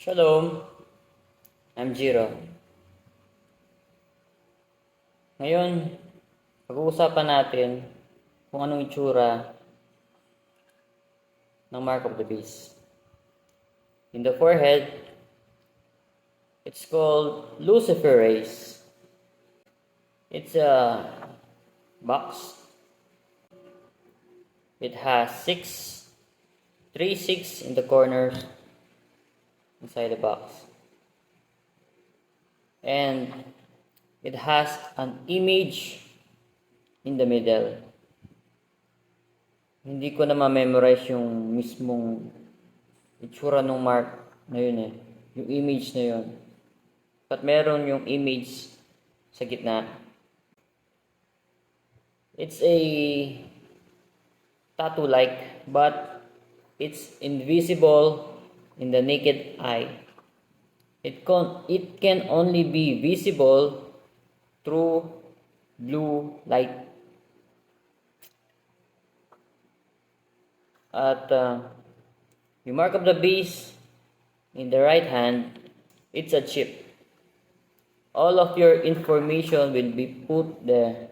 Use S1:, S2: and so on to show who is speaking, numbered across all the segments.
S1: Shalom, I'm Jiro. Ngayon, pag-uusapan natin kung anong itsura ng Mark of the Beast. In the forehead, it's called Lucifer rays. It's a box. It has 6 in the corners inside the box. And it has an image in the middle. Hindi ko na ma-memorize yung mismong itsura ng mark na yun eh. Yung image na yun. But meron yung image sa gitna. It's a tattoo-like, but it's invisible in the naked eye. It can only be visible through blue light. At yung Mark of the Beast in the right hand, it's a chip. All of your information will be put there.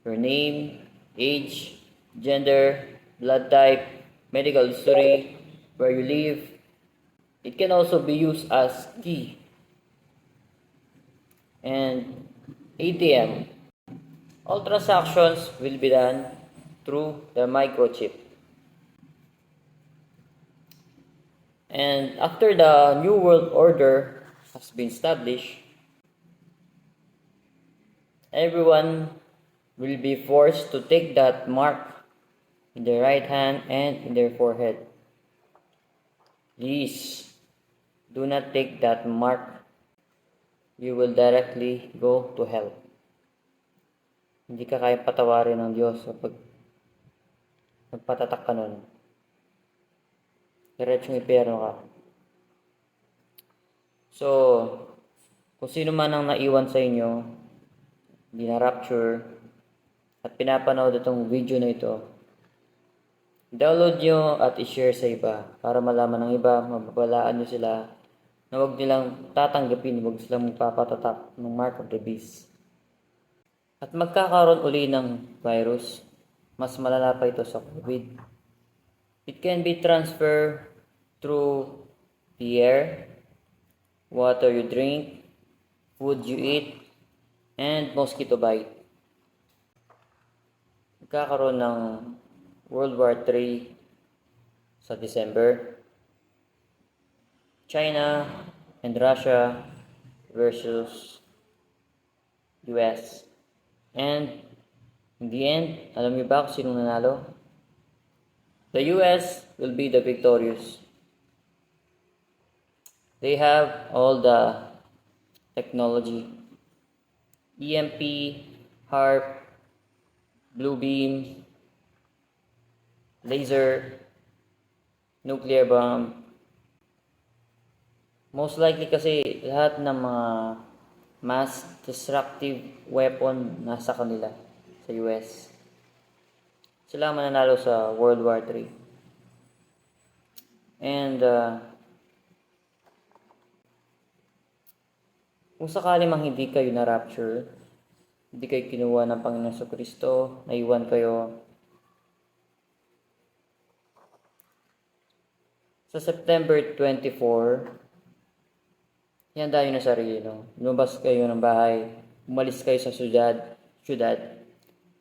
S1: Your name, age, gender, blood type, medical history, where you live. It can also be used as key and ATM. All transactions will be done through the microchip. And after the New World Order has been established, everyone will be forced to take that mark in their right hand and in their forehead. Please, do not take that mark. You will directly go to hell. Hindi ka kaya patawarin ng Diyos kapag nagpatatak ka nun. Diretsong impyerno ka. So, kung sino man ang naiwan sa inyo, hindi na rapture, at pinapanood itong video na ito, download nyo at i-share sa iba para malaman ng iba, mababalaan nyo sila na huwag nilang tatanggapin, huwag silang magpapatatak ng Mark of the Beast. At magkakaroon uli ng virus, mas malala pa ito sa COVID. It can be transferred through the air, water you drink, food you eat, and mosquito bite. Magkakaroon ng World War III sa December. China and Russia versus US. And in the end, alam niyo ba kung sinong nanalo? The US will be the victorious. They have all the technology. EMP, HARP, blue beam, laser, nuclear bomb. Most likely kasi lahat ng mga mass destructive weapon nasa kanila sa US. Sila mananalo sa World War III. And kung sakali mang hindi kayo na-rapture, hindi kayo kinuha ng Panginoon Kristo, naiwan kayo sa September 24, ihanda nyo na sarili, no? Lumabas kayo ng bahay, umalis kayo sa syudad,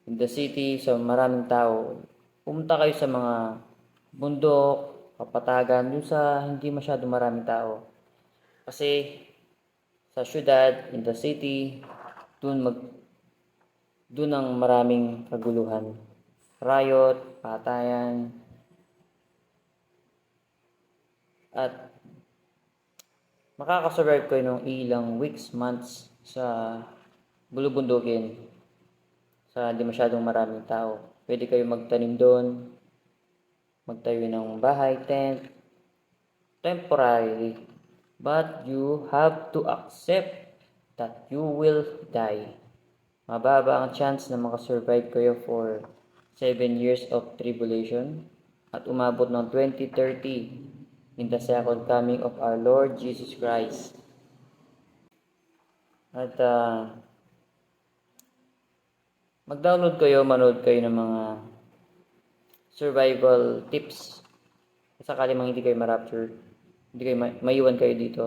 S1: in the city, sa maraming tao. Pumunta kayo sa mga bundok, kapatagan, dun sa hindi masyado maraming tao. Kasi sa syudad, in the city, dun ang maraming kaguluhan. Riot, patayan, at makakasurvive kayo ng ilang weeks, months sa bulubundukin sa hindi masyadong maraming tao. Pwede kayo magtanim doon, magtayo ng bahay, tent, temporarily. But you have to accept that you will die. Mababa ang chance na makasurvive kayo for 7 years of tribulation at umabot ng 2030 in the second coming of our Lord Jesus Christ. At mag-download kayo, manood kayo ng mga survival tips. Sakali mang hindi kayo ma-rapture, hindi kayo maiwan kayo dito.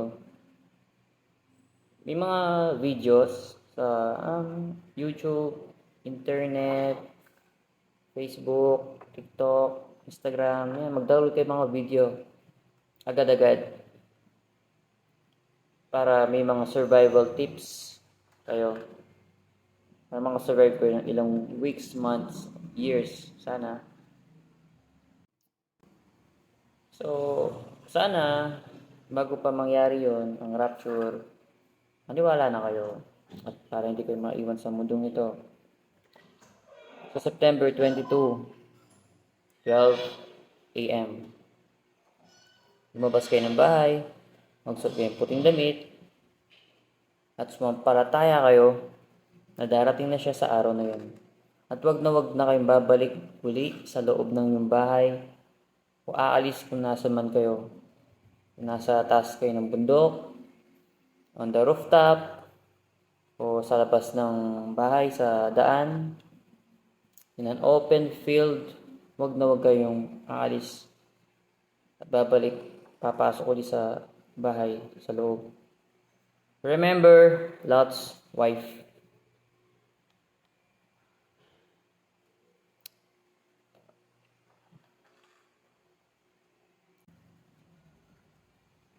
S1: May mga videos sa YouTube, internet, Facebook, TikTok, Instagram. Yan, mag-download kayo mga video agad-agad para may mga survival tips kayo. Para mga survive kayo ng ilang weeks, months, years, sana. So, sana, bago pa mangyari yon ang rapture, maniwala na kayo. At para hindi kayo maiwan sa mundong ito. Sa September 22, 12 a.m. Lumabas kayo ng bahay, magsuot kayo ng puting damit, at sumampalataya kayo na darating na siya sa araw na yun. At wag na kayong babalik uli sa loob ng inyong bahay o aalis kung nasa man kayo. Kung nasa taas kayo ng bundok, on the rooftop, o sa labas ng bahay sa daan, in an open field, wag kayong aalis at babalik, papasok ulit sa bahay, sa loob. Remember Lot's wife.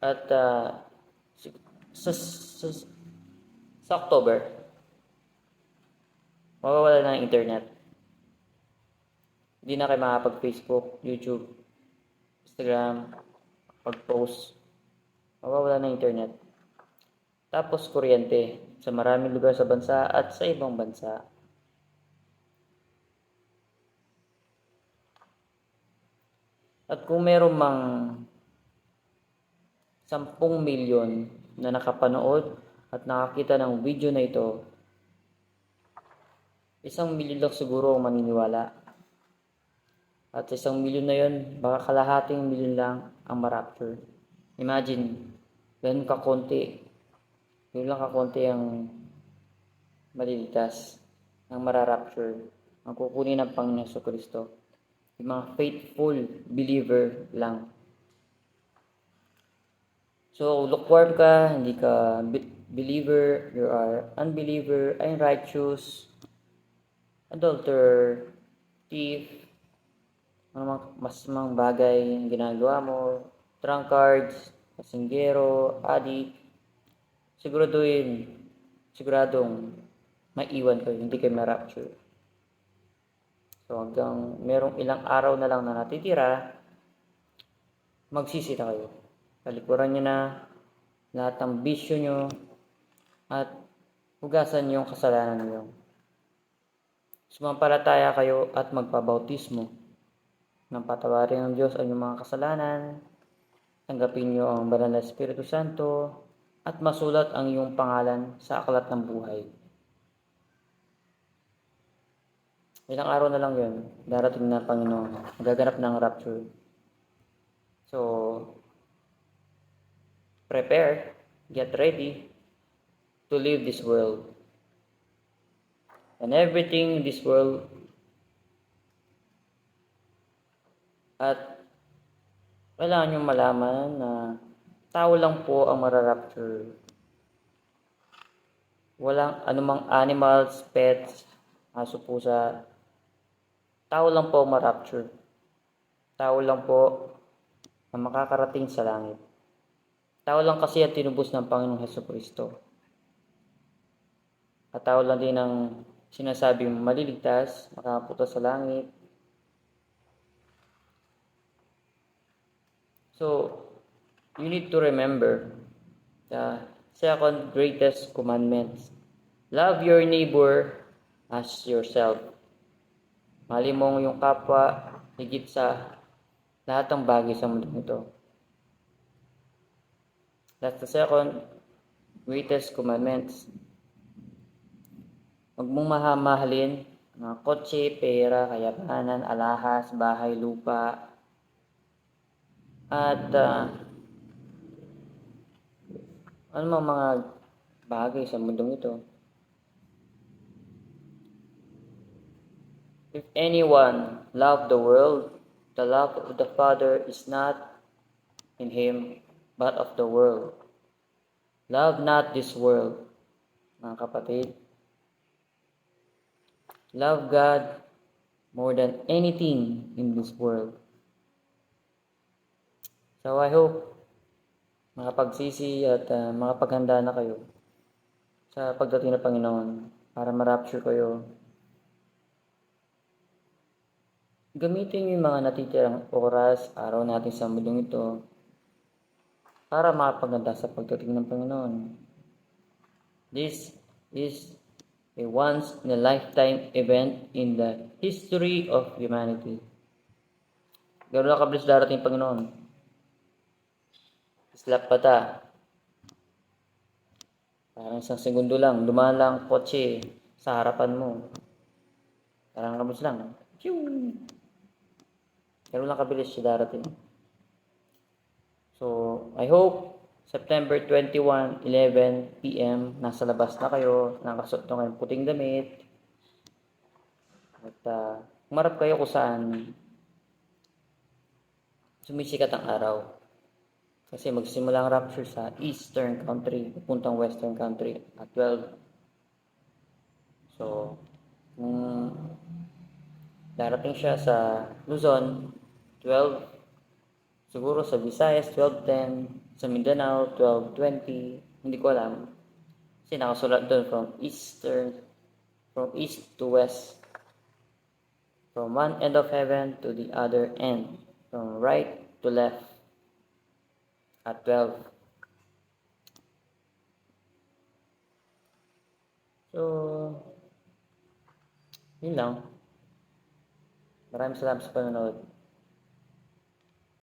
S1: At sa October, mawawala na ng internet. Hindi na kayo makapag-Facebook, YouTube, Instagram, pag-post. Mawawala na ng internet. Tapos kuryente sa maraming lugar sa bansa at sa ibang bansa. At kung meron mang 10 milyon na nakapanood at nakakita ng video na ito, 1 milyon lang siguro ang maniniwala. At 1 milyon na yun, baka kalahating milyon lang ang ma-rapture. Imagine, ganun kakonti. Yun lang kakonti ang maliligtas, ang mara-rapture, ang kukunin ng Panginoon Jesucristo. Yung mga faithful believer lang. So, lukewarm ka, hindi ka believer, you are unbeliever, unrighteous, adulterer, thief, masamang bagay yung ginagawa mo, drunkards, kasinggero, addict, siguradong maiwan kayo, hindi kayo ma-rapture. So, hanggang merong ilang araw na lang na natitira, magsisi na kayo. Talikuran nyo na lahat ng bisyo nyo at hugasan nyo yung kasalanan nyo. Sumampalataya kayo at magpabautismo nang patawarin ng Diyos ang inyong mga kasalanan, tanggapin nyo ang banal na Espiritu Santo, at masulat ang iyong pangalan sa aklat ng buhay. Ilang araw na lang yun, darating na Panginoon, magaganap ng rapture. So, prepare, get ready to leave this world. And everything in this world. At kailangan nyo malaman na tao lang po ang mara-rapture. Walang anumang animals, pets, aso, pusa. Tao lang po ang ma-rapture. Tao lang po ang makakarating sa langit. Tao lang kasi ang tinubos ng Panginoong Jesucristo. At tao lang din ang sinasabing maliligtas, makapunta sa langit. So, you need to remember the second greatest commandment. Love your neighbor as yourself. Mahalin mo yung kapwa higit sa lahat ng bagay sa mundo ito. That's the second greatest commandment. Huwag mong mahalin mga kotse, pera, kayamanan, alahas, bahay, lupa, at Ano mga bagay sa mundong ito. If anyone love the world, the love of the Father is not in him, but of the world. Love not this world, mga kapatid. Love God more than anything in this world. So I hope makapagsisi at makapaghanda na kayo sa pagdating ng Panginoon para ma-rapture kayo. Gamitin niyo yung mga natitirang oras, araw natin sa mundong ito para makapaghanda sa pagdating ng Panginoon. This is a once-in-a-lifetime event in the history of humanity. Gano'n na kabilis darating Panginoon. Slap pata. Parang isang segundo lang, dumaan lang kotse sa harapan mo. Parang kabilis lang. Gano'n lang kabilis siya darating. So, I hope September 21, 11 p.m. nasa labas na kayo, nakasuot na kayong puting damit. At umarap kayo kung saan sumisikat ang araw. Kasi magsimula ang rapture sa eastern country, pupuntang western country at 12. So, kung darating siya sa Luzon, 12. Siguro sa Visayas, 12:10. Sa Mindanao, 12:20. Hindi ko alam. Kasi nakasulat doon from east to west. From one end of heaven to the other end. From right to left. At 12. So, yun lang. Maraming salamat sa panonood.